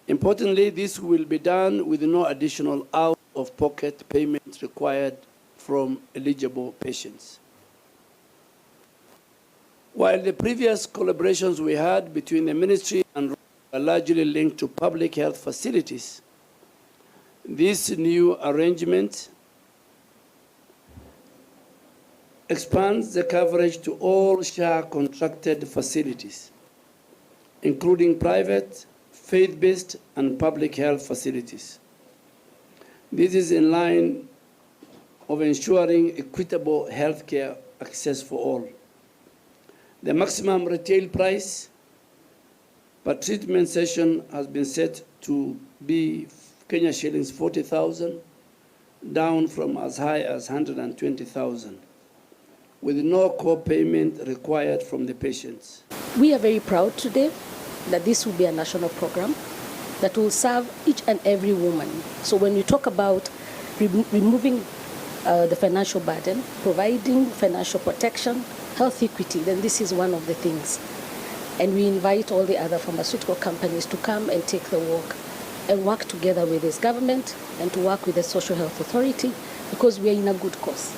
Importantly, this will be done with no additional out-of-pocket payment required from eligible patients. While the previous collaborations we had between the ministry and are largely linked to public health facilities, this new arrangement expands the coverage to all SHA-contracted facilities, including private, faith-based, and public health facilities. This is in line of ensuring equitable healthcare access for all. The maximum retail price per treatment session has been set to be Kenya shillings 40,000, down from as high as 120,000, with no co-payment required from the patients. We are very proud today that this will be a national program that will serve each and every woman. So when we talk about removing the financial burden, providing financial protection, health equity, then this is one of the things. And we invite all the other pharmaceutical companies to come and take the work and work together with this government and to work with the Social Health Authority, because we are in a good cause.